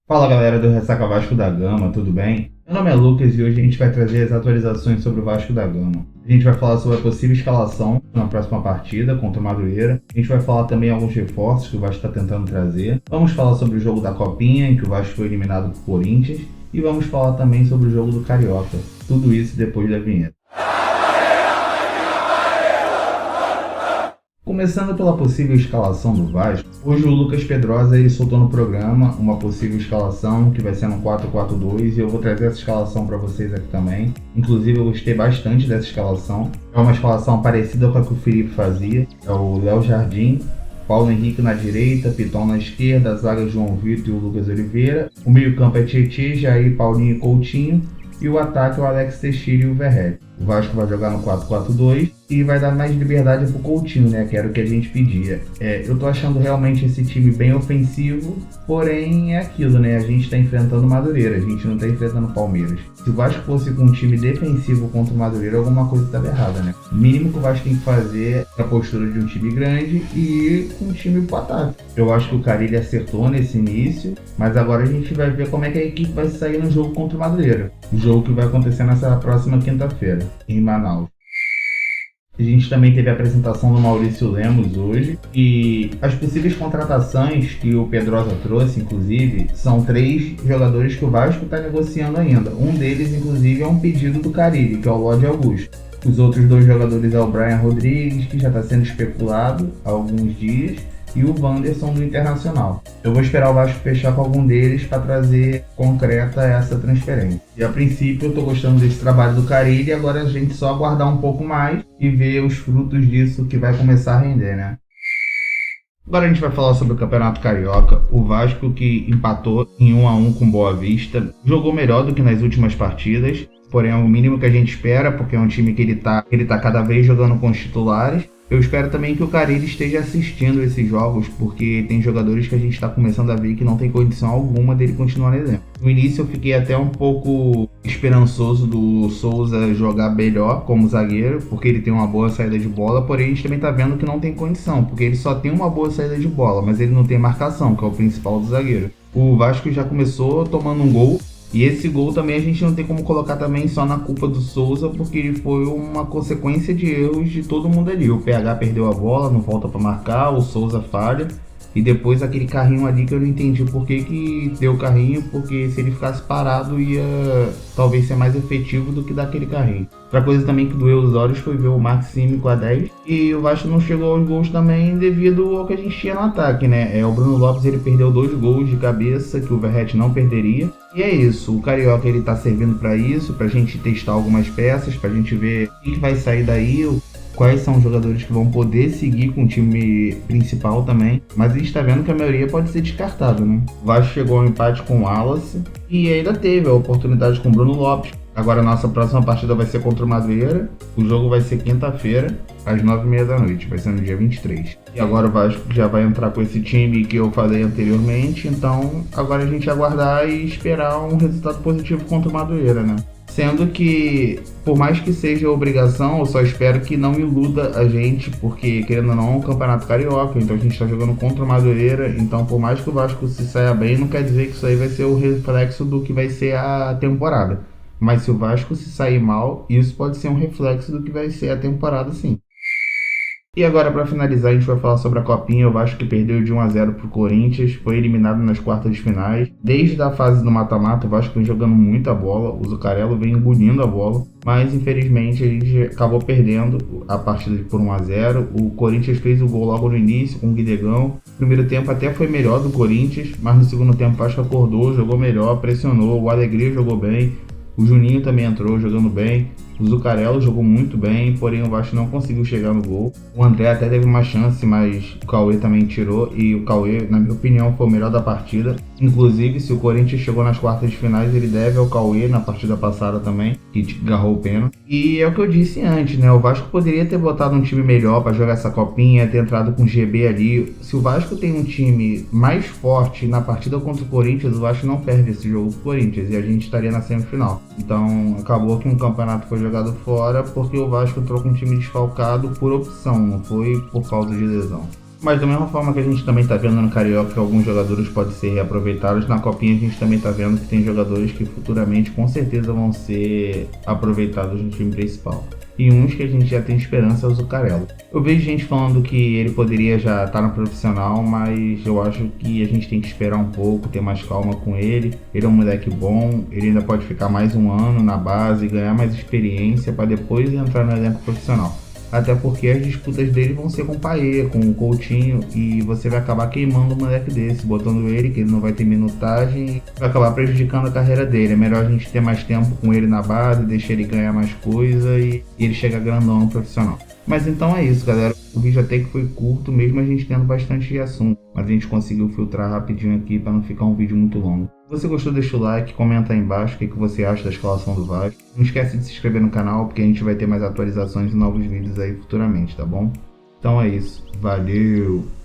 Fala galera do Ressaca Vasco da Gama, tudo bem? Meu nome é Lucas e hoje a gente vai trazer as atualizações sobre o Vasco da Gama. A gente vai falar sobre a possível escalação na próxima partida contra o Madureira. A gente vai falar também alguns reforços que o Vasco está tentando trazer. Vamos falar sobre o jogo da Copinha, em que o Vasco foi eliminado por Corinthians. E vamos falar também sobre o jogo do Carioca. Tudo isso depois da vinheta. Começando pela possível escalação do Vasco, hoje o Lucas Pedrosa ele soltou no programa uma possível escalação que vai ser no 4-4-2 e eu vou trazer essa escalação para vocês aqui também. Inclusive eu gostei bastante dessa escalação. É uma escalação parecida com a que o Felipe fazia. É o Léo Jardim, Paulo Henrique na direita, Piton na esquerda, a zaga João Vitor e o Lucas Oliveira. O meio-campo é Tietê, Jair, Paulinho e Coutinho. E o ataque é o Alex Teixeira e o Verratti. O Vasco vai jogar no 4-4-2 e vai dar mais liberdade pro Coutinho, né? Que era o que a gente pedia. Eu tô achando realmente esse time bem ofensivo, porém é aquilo, né? A gente tá enfrentando o Madureira, a gente não tá enfrentando o Palmeiras. Se o Vasco fosse com um time defensivo contra o Madureira, alguma coisa estava errada, né? O mínimo que o Vasco tem que fazer é a postura de um time grande e ir com um time pro ataque. Eu acho que o Carille acertou nesse início, mas agora a gente vai ver como é que a equipe vai sair no jogo contra o Madureira. O jogo que vai acontecer nessa próxima quinta-feira, em Manaus. A gente também teve a apresentação do Maurício Lemos hoje e as possíveis contratações que o Pedrosa trouxe, inclusive, são 3 jogadores que o Vasco está negociando ainda. Um deles, inclusive, é um pedido do Carille, que é o Lodi Augusto. Os outros 2 jogadores é o Brian Rodrigues, que já está sendo especulado há alguns dias, e o Wanderson do Internacional. Eu vou esperar o Vasco fechar com algum deles para trazer concreta essa transferência. E a princípio eu estou gostando desse trabalho do Carille e agora a gente só aguardar um pouco mais e ver os frutos disso que vai começar a render, né? Agora a gente vai falar sobre o Campeonato Carioca. O Vasco, que empatou em 1-1 com Boa Vista, jogou melhor do que nas últimas partidas, porém é o mínimo que a gente espera, porque é um time que ele tá cada vez jogando com os titulares. Eu espero também que o Carille esteja assistindo esses jogos, porque tem jogadores que a gente está começando a ver que não tem condição alguma dele continuar no elenco. No início eu fiquei até um pouco esperançoso do Souza jogar melhor como zagueiro, porque ele tem uma boa saída de bola, porém a gente também está vendo que não tem condição, porque ele só tem uma boa saída de bola, mas ele não tem marcação, que é o principal do zagueiro. O Vasco já começou tomando um gol, e esse gol também a gente não tem como colocar também só na culpa do Souza, porque ele foi uma consequência de erros de todo mundo ali. O PH perdeu a bola, não volta para marcar, o Souza falha. E depois aquele carrinho ali que eu não entendi por que deu o carrinho, porque se ele ficasse parado ia talvez ser mais efetivo do que dar aquele carrinho. Outra coisa também que doeu os olhos foi ver o Maxime com a 10. E o Vasco não chegou aos gols também devido ao que a gente tinha no ataque, né? O Bruno Lopes ele perdeu 2 gols de cabeça que o Verratti não perderia. E é isso, o Carioca ele tá servindo para isso, pra gente testar algumas peças, pra gente ver o que vai sair daí, quais são os jogadores que vão poder seguir com o time principal também. Mas a gente tá vendo que a maioria pode ser descartado, né? O Vasco chegou ao empate com o Wallace e ainda teve a oportunidade com o Bruno Lopes. Agora a nossa próxima partida vai ser contra o Madureira. O jogo vai ser quinta-feira, às 9h30 da noite, vai ser no dia 23. E agora o Vasco já vai entrar com esse time que eu falei anteriormente, então agora a gente aguardar e esperar um resultado positivo contra o Madureira, né? Sendo que, por mais que seja obrigação, eu só espero que não iluda a gente, porque, querendo ou não, é um campeonato carioca, então a gente está jogando contra o Madureira, então por mais que o Vasco se saia bem, não quer dizer que isso aí vai ser o reflexo do que vai ser a temporada. Mas se o Vasco se sair mal, isso pode ser um reflexo do que vai ser a temporada, sim. E agora, para finalizar, a gente vai falar sobre a Copinha. O Vasco que perdeu de 1-0 para o Corinthians, foi eliminado nas quartas de finais. Desde a fase do mata-mata, o Vasco vem jogando muita bola, o Zuccarello vem engolindo a bola, mas infelizmente a gente acabou perdendo a partida por 1-0. O Corinthians fez o gol logo no início com o Guidegão. O primeiro tempo até foi melhor do Corinthians, mas no segundo tempo o Vasco acordou, jogou melhor, pressionou, o Alegria jogou bem. O Juninho também entrou jogando bem. O Zuccarello jogou muito bem, porém o Vasco não conseguiu chegar no gol. O André até teve uma chance, mas o Cauê também tirou. E o Cauê, na minha opinião, foi o melhor da partida. Inclusive, se o Corinthians chegou nas quartas de finais, ele deve ao Cauê na partida passada também, que agarrou o pênalti. E é o que eu disse antes, né? O Vasco poderia ter botado um time melhor para jogar essa copinha, ter entrado com o GB ali. Se o Vasco tem um time mais forte na partida contra o Corinthians, o Vasco não perde esse jogo pro Corinthians e a gente estaria na semifinal. Então, acabou que um campeonato foi jogado fora porque o Vasco entrou com um time desfalcado por opção, não foi por causa de lesão. Mas da mesma forma que a gente também está vendo no Carioca que alguns jogadores podem ser reaproveitados, na Copinha a gente também está vendo que tem jogadores que futuramente com certeza vão ser aproveitados no time principal. E uns que a gente já tem esperança é o Zuccarello. Eu vejo gente falando que ele poderia já estar no profissional, mas eu acho que a gente tem que esperar um pouco, ter mais calma com ele. Ele é um moleque bom, ele ainda pode ficar mais um ano na base, ganhar mais experiência para depois entrar no elenco profissional. Até porque as disputas dele vão ser com o Paê, com o Coutinho, e você vai acabar queimando um moleque desse, botando ele, que ele não vai ter minutagem, e vai acabar prejudicando a carreira dele. É melhor a gente ter mais tempo com ele na base, deixar ele ganhar mais coisa e ele chegar grandão no profissional. Mas então é isso, galera. O vídeo até que foi curto, mesmo a gente tendo bastante assunto, mas a gente conseguiu filtrar rapidinho aqui para não ficar um vídeo muito longo. Se você gostou, deixa o like, comenta aí embaixo o que você acha da escalação do Vasco. Não esquece de se inscrever no canal, porque a gente vai ter mais atualizações e novos vídeos aí futuramente, tá bom? Então é isso. Valeu!